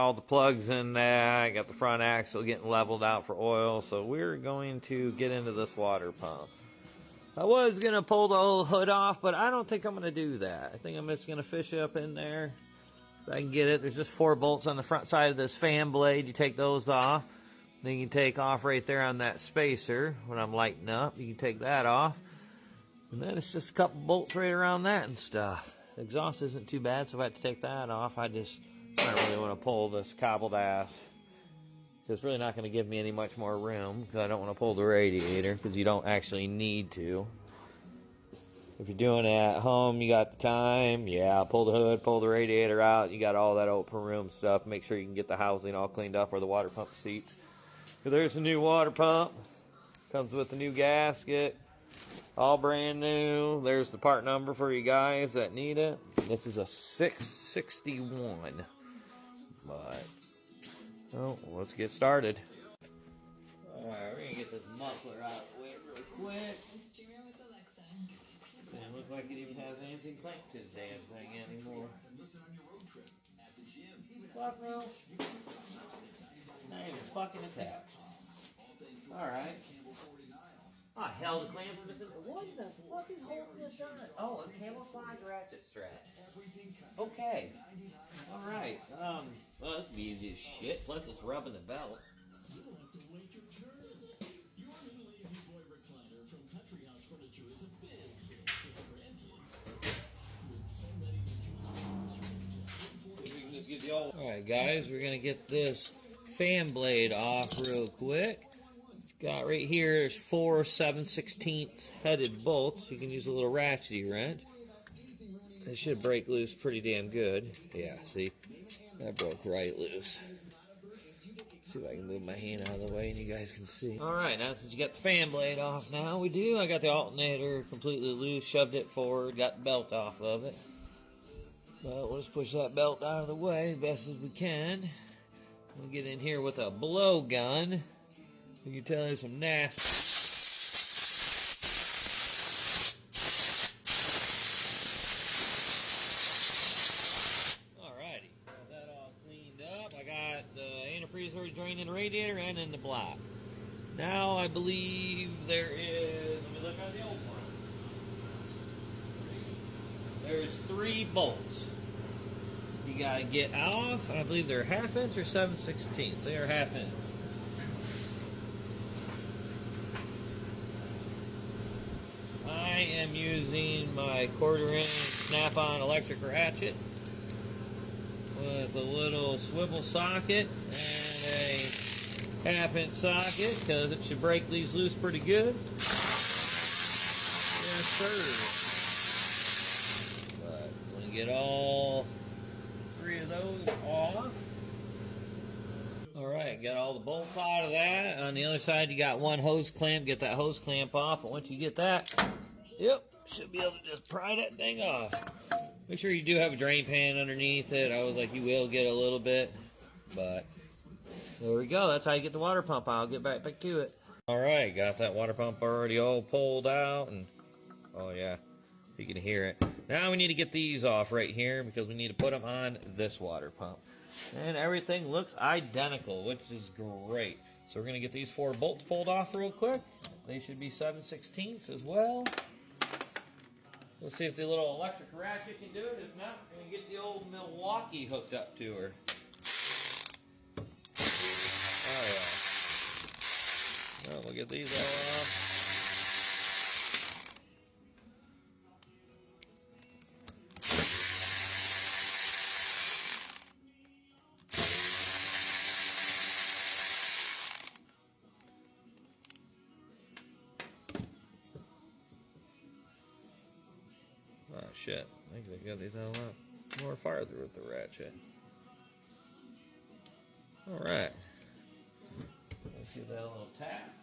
all the plugs in there. I got the front axle getting leveled out for oil. So we're going to get into this water pump. I was going to pull the old hood off, but I don't think I'm going to do that. I think I'm just going to fish it up in there. If I can get it. There's just 4 bolts on the front side of this fan blade. You take those off. Then you can take off right there on that spacer when I'm lighting up. You can take that off. And then it's just a couple bolts right around that and stuff. The exhaust isn't too bad, so if I have to take that off, I don't really want to pull this cobbled ass. It's really not going to give me any much more room because I don't want to pull the radiator because you don't actually need to. If you're doing it at home, you got the time, yeah, pull the hood, pull the radiator out, you got all that open room stuff. Make sure you can get the housing all cleaned up where the water pump seats. So there's a new water pump. Comes with a new gasket. All brand new. There's the part number for you guys that need it. This is a 661. But, well, let's get started. Alright, we're going to get this muffler out of the way real quick. Doesn't look like it even has anything clamped to the damn thing anymore. Fuck no. Not even fucking attached. Alright. Oh, hell, the clamps are missing. What the fuck is holding this on? Oh, a camouflage ratchet strap. Okay. Alright. Well, this will be easy as shit. Plus, it's rubbing the belt. You'll have to wait your turn. Your new Lazy Boy recliner from Country House Furniture is a big hit for grandkids. With so many to choose from. Alright, guys, we're going to get this fan blade off real quick. Got right here, there's 4 7/16 headed bolts. You can use a little ratchety wrench. It should break loose pretty damn good. Yeah, see? That broke right loose. See if I can move my hand out of the way and you guys can see. Alright, now since you got the fan blade off now, we do. I got the alternator completely loose, shoved it forward, got the belt off of it. But we'll just push that belt out of the way as best as we can. We'll get in here with a blowgun. You can tell there's some nasty. Alrighty, got that all cleaned up. I got the antifreeze already drained in the radiator and in the block. Now I believe there is, let me look at the old one. There's 3 bolts. You gotta get off, and I believe they're 1/2 inch or 7/16. They are 1/2 inch. I am using my 1/4 inch snap-on electric ratchet with a little swivel socket and a 1/2 inch socket because it should break these loose pretty good. Yes, sir. But when you get all 3 of those off. Alright, got all the bolts out of that. On the other side, you got 1 hose clamp. Get that hose clamp off. But once you get that, yep, should be able to just pry that thing off. Make sure you do have a drain pan underneath it. I was like, you will get a little bit. But there we go. That's how you get the water pump out. I'll get back to it. Alright, got that water pump already all pulled out. And oh, yeah, you can hear it. Now we need to get these off right here because we need to put them on this water pump. And everything looks identical, which is great. So we're going to get these 4 bolts pulled off real quick. They should be 7/16 as well. Let's see if the little electric ratchet can do it. If not, we're going to get the old Milwaukee hooked up to her. Oh, yeah. Well, we'll get these all off. Oh shit, I think they got these a lot more farther with the ratchet. Alright. Let's give that a little tap.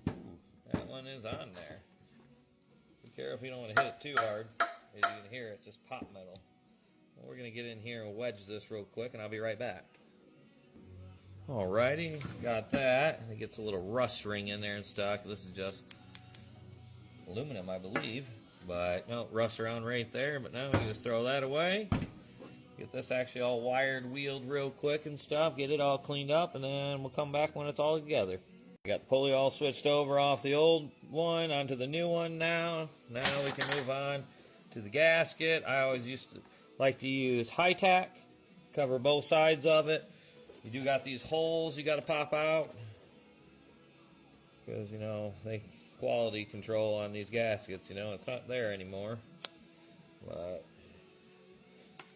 Ooh, that one is on there. Be careful if you don't want to hit it too hard. As you can hear, it's just pop metal. Well, we're going to get in here and wedge this real quick, and I'll be right back. Alrighty, got that. It gets a little rust ring in there and stuff. This is just aluminum, I believe, But no, rust around right there. But now we can just throw that away. Get this actually all wired, wheeled real quick and stuff. Get it all cleaned up, and then we'll come back when it's all together. I got the pulley all switched over off the old one onto the new one now. Now we can move on to the gasket. I always used to like to use high-tack, cover both sides of it. You do got these holes you got to pop out because, you know, they quality control on these gaskets, you know, it's not there anymore. But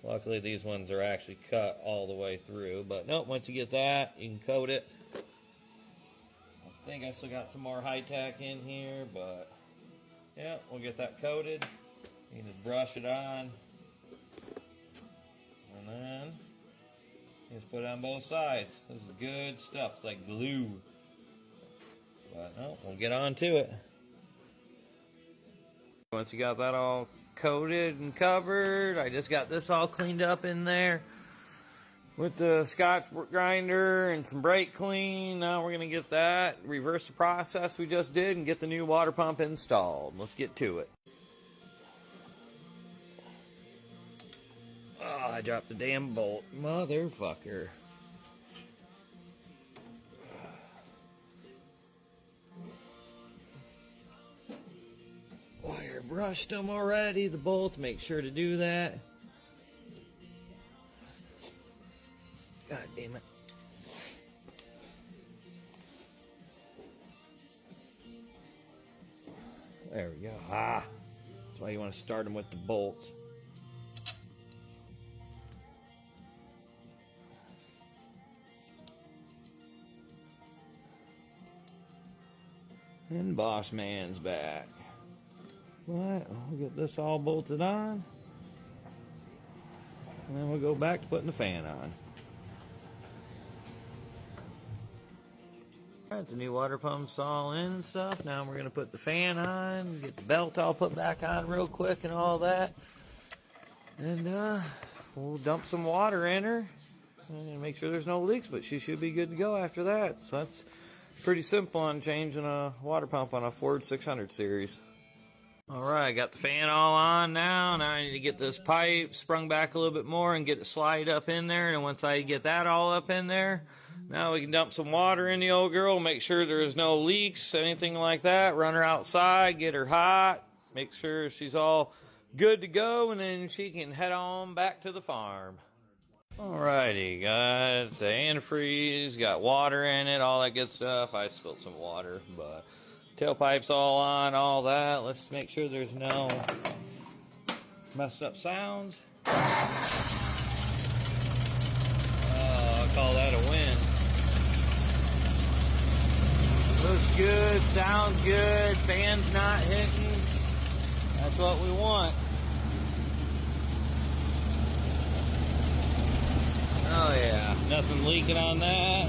luckily these ones are actually cut all the way through. But nope, once you get that, you can coat it. I think I still got some more high-tack in here, but yeah, we'll get that coated. You can just brush it on, and then just put it on both sides. This is good stuff. It's like glue. But no, we'll get on to it. Once you got that all coated and covered, I just got this all cleaned up in there with the Scotch grinder and some brake clean. Now we're going to get that, reverse the process we just did, and get the new water pump installed. Let's get to it. Oh, I dropped the damn bolt. Motherfucker. Wire brushed them already, the bolts. Make sure to do that. God damn it. There we go. Ah. That's why you want to start them with the bolts. And Boss Man's back. Right, we'll get this all bolted on. And then we'll go back to putting the fan on. Alright, the new water pump's all in and stuff. Now we're going to put the fan on, get the belt all put back on real quick and all that. And we'll dump some water in her and make sure there's no leaks, but she should be good to go after that. So that's pretty simple on changing a water pump on a Ford 600 series. Alright, got the fan all on now. Now I need to get this pipe sprung back a little bit more and get it slide up in there. And once I get that all up in there, now we can dump some water in the old girl, make sure there's no leaks, anything like that. Run her outside, get her hot, make sure she's all good to go, and then she can head on back to the farm. Alrighty, got the antifreeze, got water in it, all that good stuff. I spilled some water, but tailpipe's all on, all that. Let's make sure there's no messed up sounds. Oh, I'll call that a win. Looks good, sounds good, fan's not hitting. That's what we want. Oh yeah, nothing leaking on that.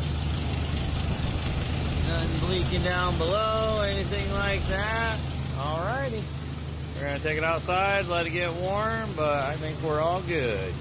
Nothing leaking down below, anything like that. Alrighty. We're gonna take it outside, let it get warm, but I think we're all good.